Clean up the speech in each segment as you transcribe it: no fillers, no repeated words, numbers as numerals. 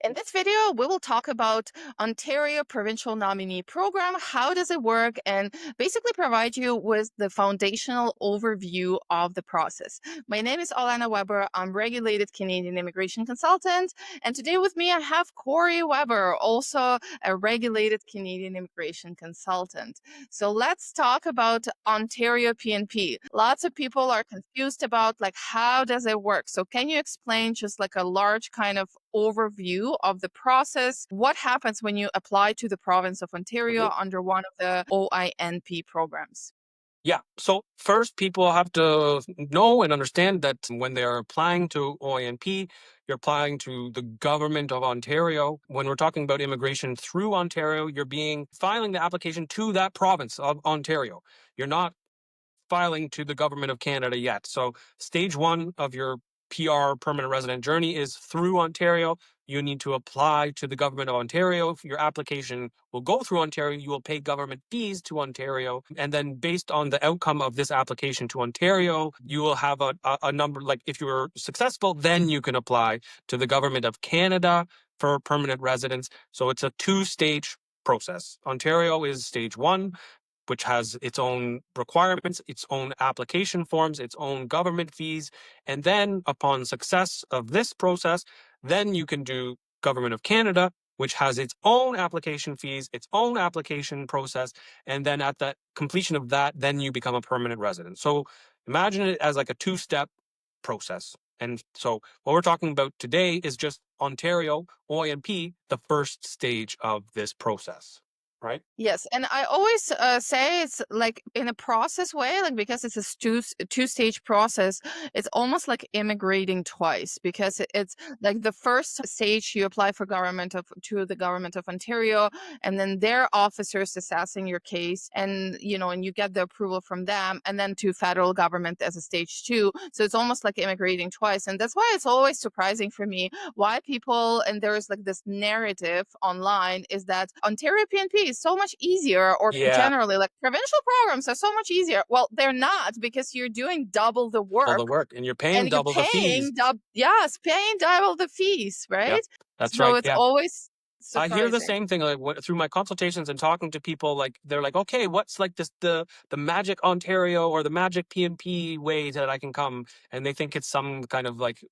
In this video, we will talk about Ontario Provincial Nominee Program, how does it work, and basically provide you with the foundational overview of the process. My name is Olena Weber. I'm regulated Canadian immigration consultant, and today with me I have Cory Weber, also a regulated Canadian immigration consultant. So let's talk about Ontario PNP. Lots of people are confused about how does it work? So can you explain just like a large kind of overview of the process? What happens when you apply to the province of Ontario Mhm. under one of the OINP programs? Yeah. So first, people have to know and understand that when they're applying to OINP, you're applying to the government of Ontario. When we're talking about immigration through Ontario, you're being filing the application to that province of Ontario. You're not filing to the government of Canada yet. So stage one of your PR permanent resident journey is through Ontario. You need to apply to the government of Ontario. Your application will go through Ontario. You will pay government fees to Ontario. And then based on the outcome of this application to Ontario, you will have a number, like if you were successful, then you can apply to the government of Canada for permanent residence. So it's a two-stage process. Ontario is stage one, which has its own requirements, its own application forms, its own government fees. And then upon success of this process, then you can do Government of Canada, which has its own application fees, its own application process. And then at the completion of that, then you become a permanent resident. So imagine it as like a two-step process. And so what we're talking about today is just Ontario, OINP, the first stage of this process, right? Yes, and I always say it's like in a process way, like because it's a two-stage process, it's almost like immigrating twice because it's like the first stage you apply for government of to the government of Ontario, and then their officers assessing your case, and and you get the approval from them, and then to federal government as a stage two. So it's almost like immigrating twice, and that's why it's always surprising for me why people, and there is like this narrative online, is that Ontario PNP is so much easier, or Yeah. generally like provincial programs are so much easier. Well, they're not, because you're doing double the All the work work, and you're and paying you're double the fees. paying double the fees, Yep, right? that's So right. it's Yeah. always I hear the surprising. same thing like through my consultations and talking to people. Like they're like, okay, what's like this the magic Ontario or the magic PNP way that I can come, and they think it's some kind of like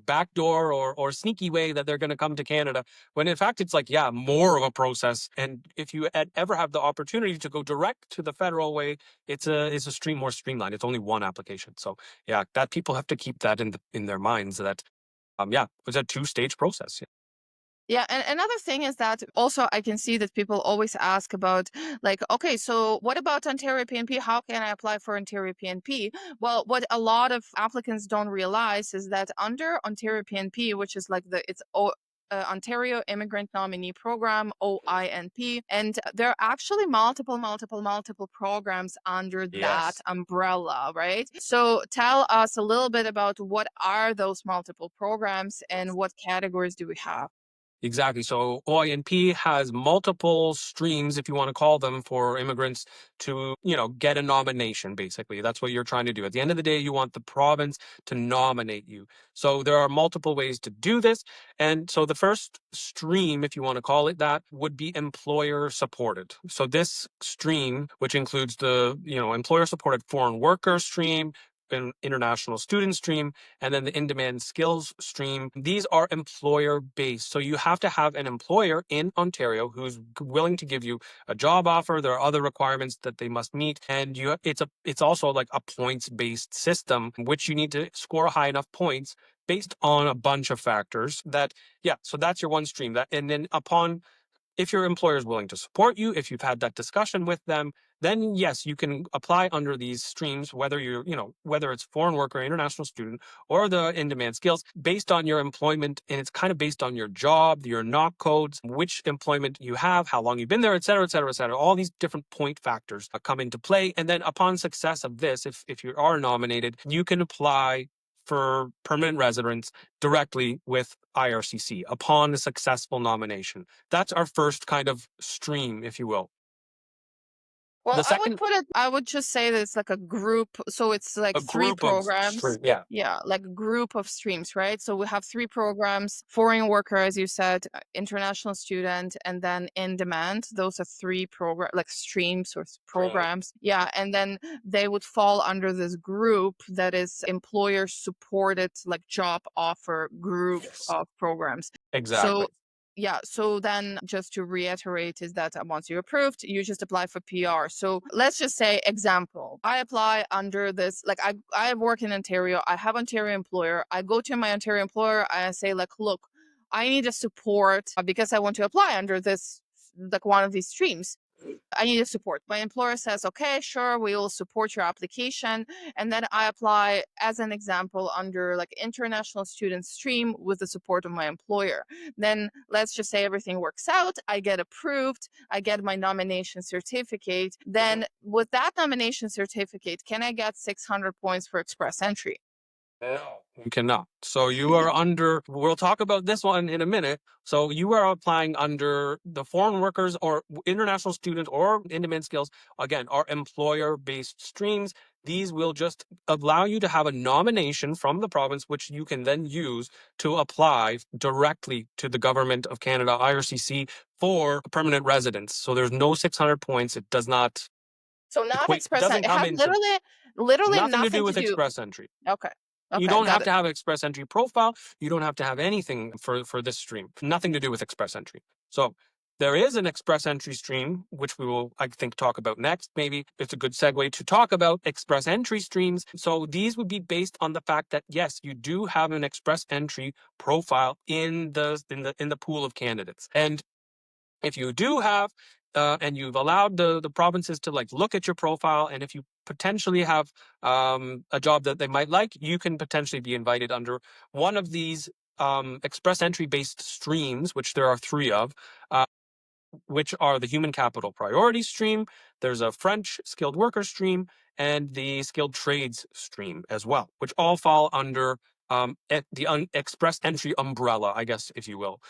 backdoor or sneaky way that they're going to come to Canada. When in fact it's like more of a process. And if you ever have the opportunity to go direct to the federal way, it's a more streamlined. It's only one application. So yeah, that people have to keep that in their minds that it's a two-stage process. Yeah, and another thing is that also I can see that people always ask about, like, okay, so what about Ontario PNP? How can I apply for Ontario PNP? Well, what a lot of applicants don't realize is that under Ontario PNP, which is like Ontario Immigrant Nominee Program, OINP, and there are actually multiple programs under that Yes. umbrella, right? So tell us a little bit about what are those multiple programs and what categories do we have? Exactly. So OINP has multiple streams, if you want to call them, for immigrants to, get a nomination, basically. That's what you're trying to do. At the end of the day, you want the province to nominate you. So there are multiple ways to do this. And so the first stream, if you want to call it that, would be employer supported. So this stream, which includes the, employer supported foreign worker stream, an international student stream, and then the in-demand skills stream. These are employer-based. So you have to have an employer in Ontario who's willing to give you a job offer. There are other requirements that they must meet. And it's also like a points-based system, which you need to score high enough points based on a bunch of factors so that's your one stream. And then if your employer is willing to support you, if you've had that discussion with them, then yes, you can apply under these streams, whether it's foreign worker, international student, or the in-demand skills, based on your employment. And it's kind of based on your job, your knock codes, which employment you have, how long you've been there, et cetera, et cetera, et cetera. All these different point factors come into play. And then upon success of this, if you are nominated, you can apply for permanent residence directly with IRCC upon a successful nomination. That's our first kind of stream, if you will. Well, The second, I would just say that it's like a group. So it's like a three group of programs. stream, yeah, Yeah, like a group of streams, right? So we have three programs: foreign worker, as you said, international student, and then in demand. Those are three program like streams or stream, programs. Yeah, and then they would fall under this group that is employer supported, like job offer group yes, of programs. exactly. So yeah, so then just to reiterate is that once you're approved, you just apply for PR. So let's just say example, I apply under this, like I work in Ontario, I have Ontario employer, I go to my Ontario employer, I say like, look, I need a support because I want to apply under this, like one of these streams. I need a support. My employer says, okay, sure, we will support your application. And then I apply as an example under like international student stream with the support of my employer. Then let's just say everything works out. I get approved. I get my nomination certificate. Then with that nomination certificate, can I get 600 points for express entry? No, you cannot. So you are under, we'll talk about this one in a minute. So you are applying under the foreign workers or international students or in-demand skills, again, are employer-based streams. These will just allow you to have a nomination from the province, which you can then use to apply directly to the Government of Canada, IRCC, for permanent residence. So there's no 600 points. It does not So not equate, express doesn't entry. It come has into literally nothing to do nothing to with do. express entry. Okay. You Okay, don't got have it. to have express entry profile. You don't have to have anything for this stream. Nothing to do with express entry. So there is an express entry stream, which we will, I think, talk about next. Maybe it's a good segue to talk about express entry streams. So these would be based on the fact that yes, you do have an express entry profile in the pool of candidates. And if you do have and you've allowed the provinces to like look at your profile, and if you potentially have a job that they might like, you can potentially be invited under one of these express entry based streams, which there are three of, uh, which are the human capital priority stream. There's a French skilled worker stream and the skilled trades stream as well, which all fall under the express entry umbrella, I guess, if you will.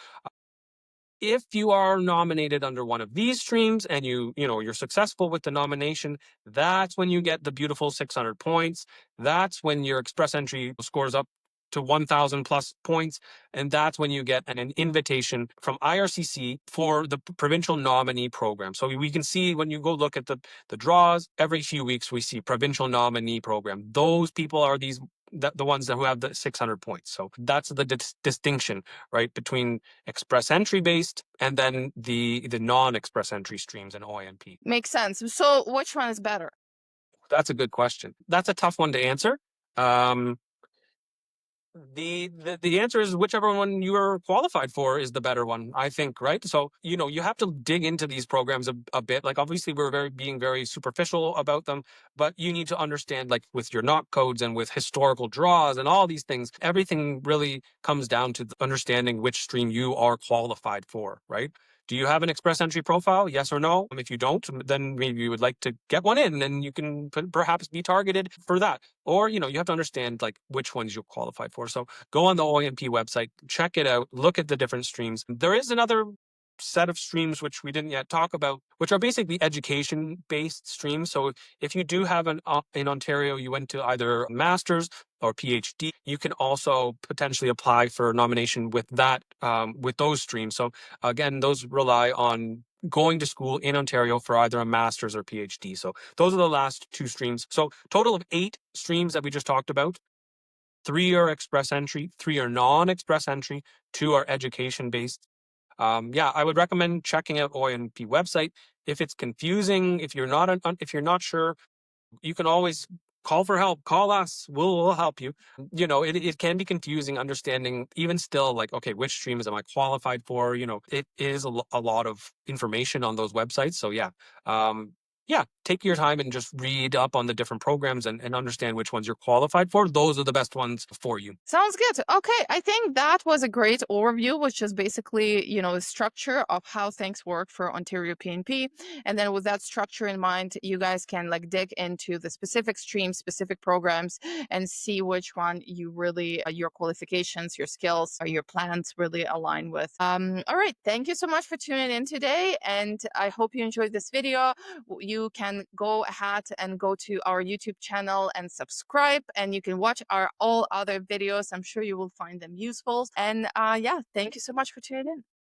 If you are nominated under one of these streams and you're successful with the nomination, that's when you get the beautiful 600 points. That's when your express entry scores up to 1,000 plus points, and that's when you get an invitation from IRCC for the provincial nominee program. So we can see when you go look at the draws every few weeks, we see provincial nominee program. Those people are the ones who have the 600 points. So that's the distinction, right, between express entry based and then the non-express entry streams in OINP. Makes sense. So which one is better? That's a good question. That's a tough one to answer. Um, the answer is whichever one you are qualified for is the better one, I think, right? So you have to dig into these programs a bit. Like obviously we're being very superficial about them, but you need to understand, like with your knock codes and with historical draws and all these things, everything really comes down to understanding which stream you are qualified for, right? Do you have an express entry profile? Yes or no? If you don't, then maybe you would like to get one in and you can perhaps be targeted for that. Or, you have to understand like which ones you're qualified for. So go on the OINP website, check it out, look at the different streams. There is another set of streams which we didn't yet talk about, which are basically education based streams. So if you do have in Ontario, you went to either a master's or PhD, you can also potentially apply for a nomination with that, with those streams. So again, those rely on going to school in Ontario for either a master's or PhD. So those are the last two streams. So total of 8 streams that we just talked about. 3 are express entry, 3 are non-express entry, 2 are education based. Yeah, I would recommend checking out OINP website. If it's confusing, if you're not sure, you can always call for help. Call us. We'll help you. It can be confusing understanding even still, like, okay, which streams am I qualified for? It is a lot of information on those websites. So yeah, take your time and just read up on the different programs and understand which ones you're qualified for. Those are the best ones for you. Sounds good. Okay, I think that was a great overview, which is basically, the structure of how things work for Ontario PNP. And then with that structure in mind, you guys can like dig into the specific streams, specific programs, and see which one you really, your qualifications, your skills, or your plans really align with. All right, thank you so much for tuning in today, and I hope you enjoyed this video. You you can go ahead and go to our YouTube channel and subscribe, and you can watch our all other videos. I'm sure you will find them useful. And yeah, thank you so much for tuning in.